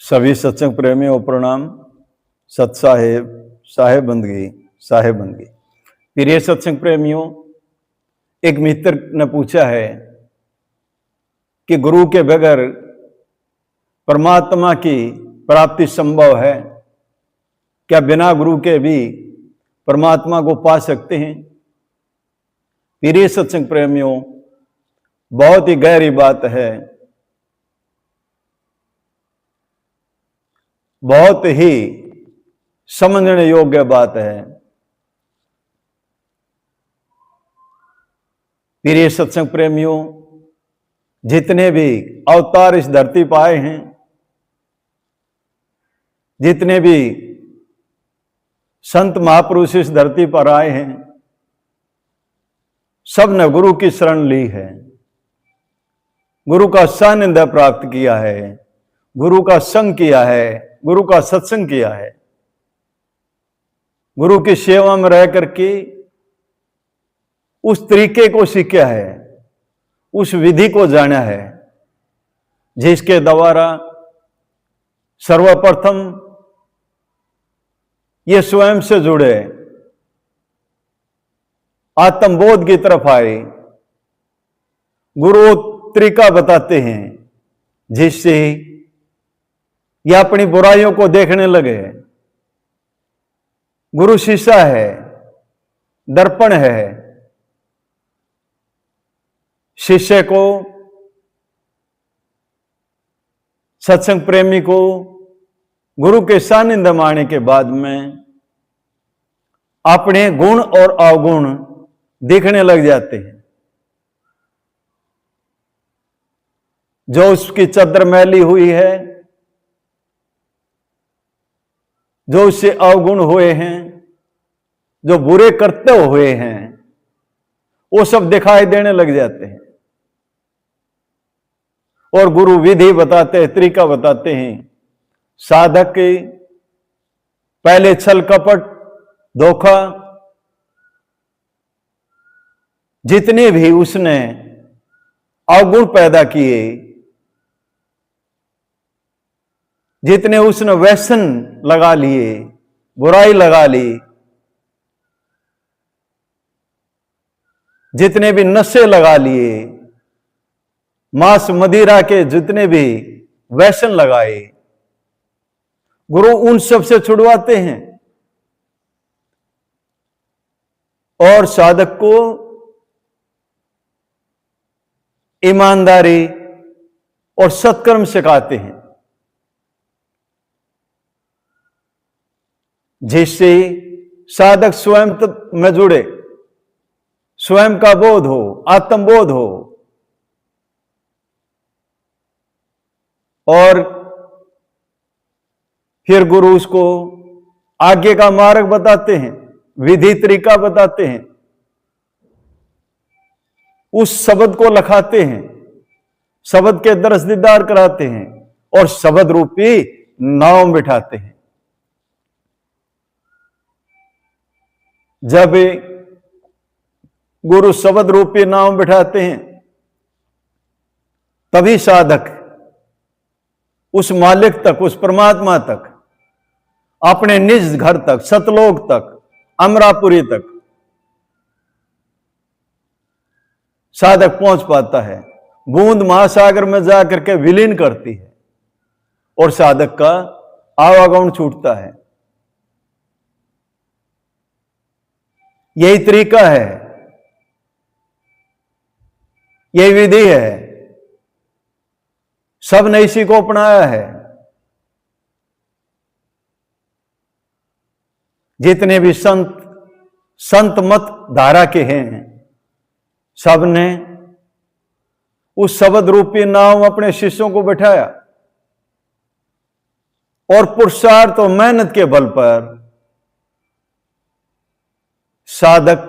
सभी सत्संग प्रेमियों को प्रणाम। सत साहेब, साहेब बंदगी, साहेब बंदगी। प्रिय सत्संग प्रेमियों, एक मित्र ने पूछा है कि गुरु के बगैर परमात्मा की प्राप्ति संभव है क्या? बिना गुरु के भी परमात्मा को पा सकते हैं? प्रिय सत्संग प्रेमियों, बहुत ही गहरी बात है, बहुत ही समझने योग्य बात है। प्रिय सत्संग प्रेमियों, जितने भी अवतार इस धरती पर आए हैं, जितने भी संत महापुरुष इस धरती पर आए हैं, सब ने गुरु की शरण ली है, गुरु का सानिध्य प्राप्त किया है, गुरु का संग किया है, गुरु का सत्संग किया है, गुरु की सेवा में रह करके उस तरीके को सीखा है, उस विधि को जाना है जिसके द्वारा सर्वप्रथम ये स्वयं से जुड़े, आत्मबोध की तरफ आए। गुरु तरीका बताते हैं जिससे ये अपनी बुराइयों को देखने लगे। गुरु शीशा है, दर्पण है, शिष्य को, सत्संग प्रेमी को गुरु के सानिध्य में आने के बाद में अपने गुण और अवगुण दिखने लग जाते हैं। जो उसकी चद्दर मैली हुई है, जो उससे अवगुण हुए हैं, जो बुरे करते हुए हैं, वो सब दिखाई देने लग जाते हैं। और गुरु विधि बताते हैं, तरीका बताते हैं। साधक के पहले छल कपट धोखा जितने भी उसने अवगुण पैदा किए, जितने उसने व्यसन लगा लिए, बुराई लगा ली, जितने भी नशे लगा लिए, मांस मदिरा के जितने भी व्यसन लगाए, गुरु उन सब से छुड़वाते हैं और साधक को ईमानदारी और सत्कर्म सिखाते हैं, जिससे साधक स्वयं में जुड़े, स्वयं का बोध हो, आत्मबोध हो। और फिर गुरु उसको आगे का मार्ग बताते हैं, विधि तरीका बताते हैं, उस शब्द को लखाते हैं, शब्द के दर्श दीदार कराते हैं और शब्द रूपी नाव में बिठाते हैं। जब गुरु शब्द रूपी नाव में बिठाते हैं, तभी साधक उस मालिक तक, उस परमात्मा तक, अपने निज घर तक, सतलोक तक, अमरापुरी तक साधक पहुंच पाता है। बूंद महासागर में जाकर के विलीन करती है और साधक का आवागमन छूटता है। यही तरीका है, यही विधि है, सब ने इसी को अपनाया है। जितने भी संत मत धारा के हैं, सब ने उस शब्द रूपी नाव में अपने शिष्यों को बिठाया और पुरुषार्थ और मेहनत के बल पर साधक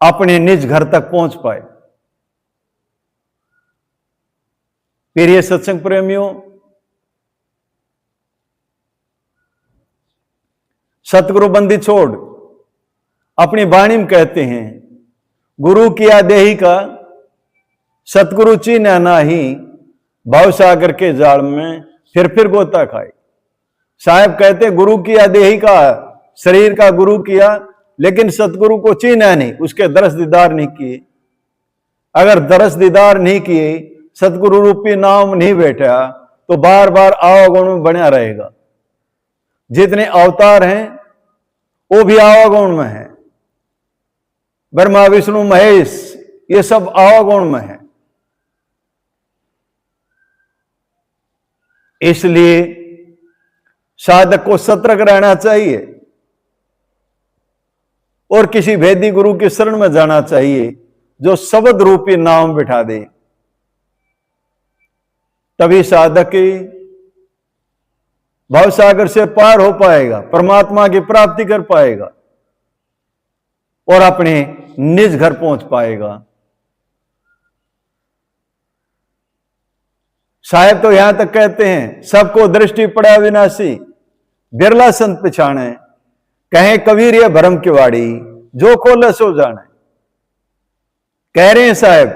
अपने निज घर तक पहुंच पाए। प्रिय सत्संग प्रेमियों, सतगुरु बंदी छोड़ अपनी वाणी में कहते हैं, गुरु किया देही का सतगुरु चीन्ह नाही, भवसागर के जाल में फिर गोता खाए। साहब कहते गुरु किया देही का, शरीर का गुरु किया, लेकिन सतगुरु को चीना नहीं, उसके दरस दीदार नहीं किए। अगर दरस दीदार नहीं किए, सतगुरु रूपी नाम नहीं बैठा, तो बार बार आवागुण में बना रहेगा। जितने अवतार हैं वो भी आवागुण में है। ब्रह्मा विष्णु महेश ये सब आवागुण में है। इसलिए साधक को सतर्क रहना चाहिए और किसी वेदी गुरु की शरण में जाना चाहिए जो शब्द रूपी नाम बिठा दे। तभी साधक की भवसागर से पार हो पाएगा, परमात्मा की प्राप्ति कर पाएगा और अपने निज घर पहुंच पाएगा। साहेब तो यहां तक कहते हैं, सबको दृष्टि पड़ा विनाशी, बिरला संत पिछाणे, कहे कबीर ये भरम की वाड़ी, जो खोले सो जाने। कह रहे हैं साहब,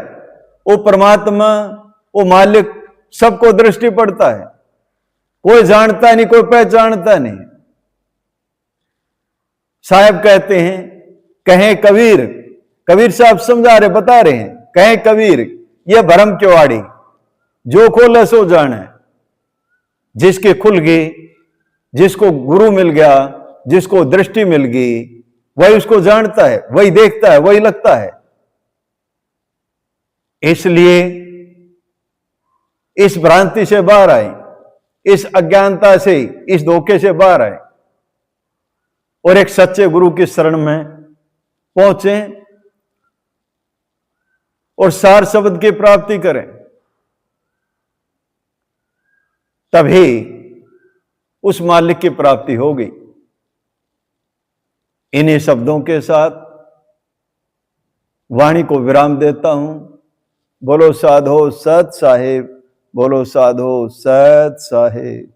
वो परमात्मा, वो मालिक सबको दृष्टि पड़ता है, कोई जानता नहीं, कोई पहचानता नहीं। साहब कहते हैं, कहे कबीर, कबीर साहब समझा रहे, बता रहे हैं, कहे कबीर ये भरम की वाड़ी, जो खोले सो जाने। जिसके खुल गई, जिसको गुरु मिल गया, जिसको दृष्टि मिल गई, वही उसको जानता है, वही देखता है, वही लगता है। इसलिए इस भ्रांति से बाहर आए, इस अज्ञानता से, इस धोखे से बाहर आए और एक सच्चे गुरु की शरण में पहुंचे और सार शब्द की प्राप्ति करें। तभी उस मालिक की प्राप्ति होगी। इन्हीं शब्दों के साथ वाणी को विराम देता हूं। बोलो साधो सत साहिब, बोलो साधो सत साहिब।